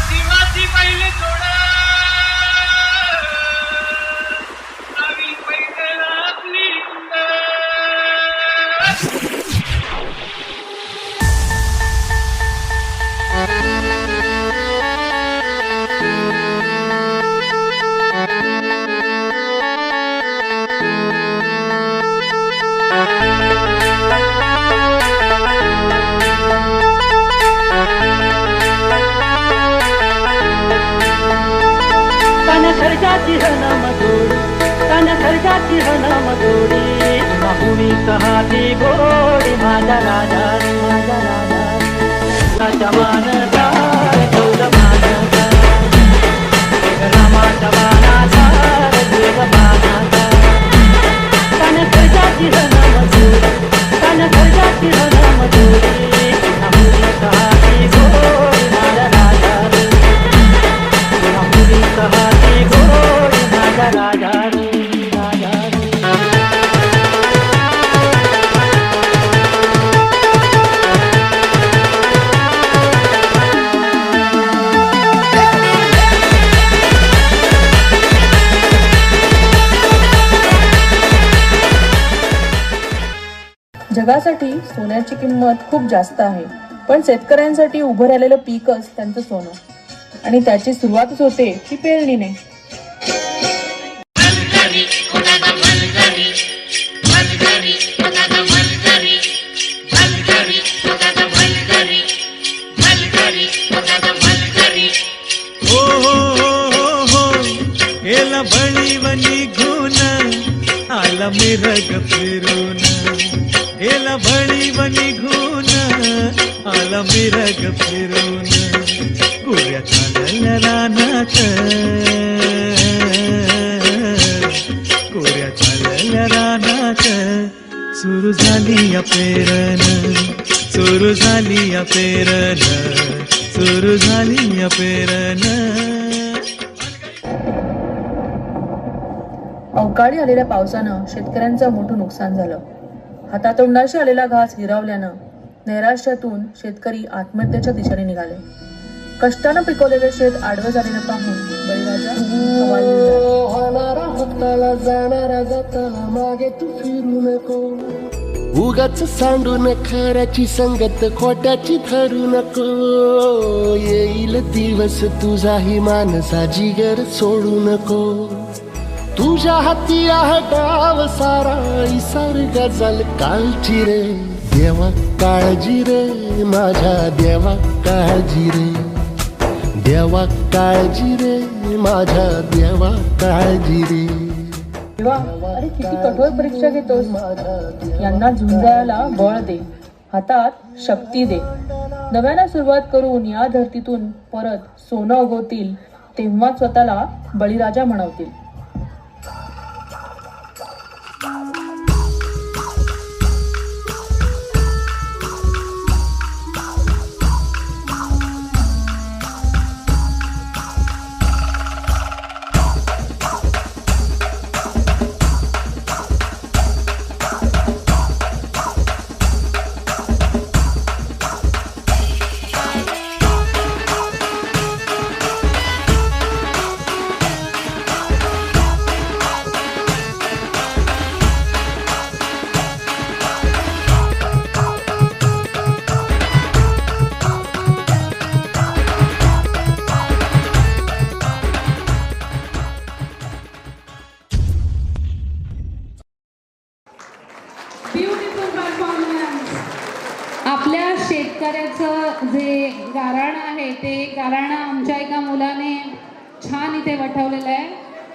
दिवाची पहिले थोडा नवी पहिले आपली खर्चाची हनमदोडी तान्या खर्चाची हनमदोडी माहुवी कहाती गोडी माझा राजा माझा राजा मानदार गौर मानदार रामाचा मानादार देव मानदार तान्या खर्चाची हनमदोडी तान्या खर्चाची हनमदोडी माहुवी कहाती गोडी माझा राजा माहुवी कहाती गोडी माझा राजा राजा जगासाठी सोन्याची किंमत खूप जास्त आहे, पण शेतकऱ्यांसाठी उभं राहिलेलं पीकच त्यांचं सोनं आणि त्याची सुरुवातच होते ती पेरणीने. बळीवनी घुन आला मिरग फिरून एला बळीवनी घुन आला मिरग फिरून गुऱ्या चालल्या रानात गुऱ्या चालल्या रानात सुरू झाली या पेरण सुरू झाली या पेरण सुरू झाली या पेरण. अवकाळी आलेल्या पावसानं शेतकऱ्यांचं मोठं नुकसान झालं. हातातोंडाशी आलेला घास हिरावल्यानं नैराश्यातून शेतकरी आत्महत्येच्या दिशेने निघाले. कष्टानं पिकवलेलं शेत आडवं झालेलं पाहून बळीराजा मागे तू फिरू नको उगाच सांडून खऱ्याची संगत खोट्याची धरू नको. येईल दिवस तुझाही मानसा जिगर सोडू नको. तुझ्या हाती आहे डाव सारा इसार गजल काळजी रे देवा काळजी रे माझ्या देवा काळजी रे देवा काळजी रे माझ्या देवा काळजी रे. देवा, अरे किती कठोर परीक्षा घेतोस. यांना झुंजायला बळ दे, हातात शक्ती दे. नव्यानं सुरुवात करून या धरतीतून परत सोनं उगवतील तेव्हा स्वतःला बळीराजा म्हणवतील. आपल्या शेतकऱ्याचं जे गाराणं आहे ते गाराणं आमच्या एका मुलाने छान इथे वठवलेलं आहे.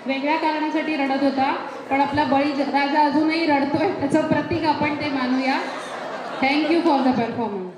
वेगळ्या कारणासाठी रडत होता, पण आपला बळीराजा अजूनही रडतोय, त्याचं प्रतीक आपण ते मानूया. Thank you for the performance.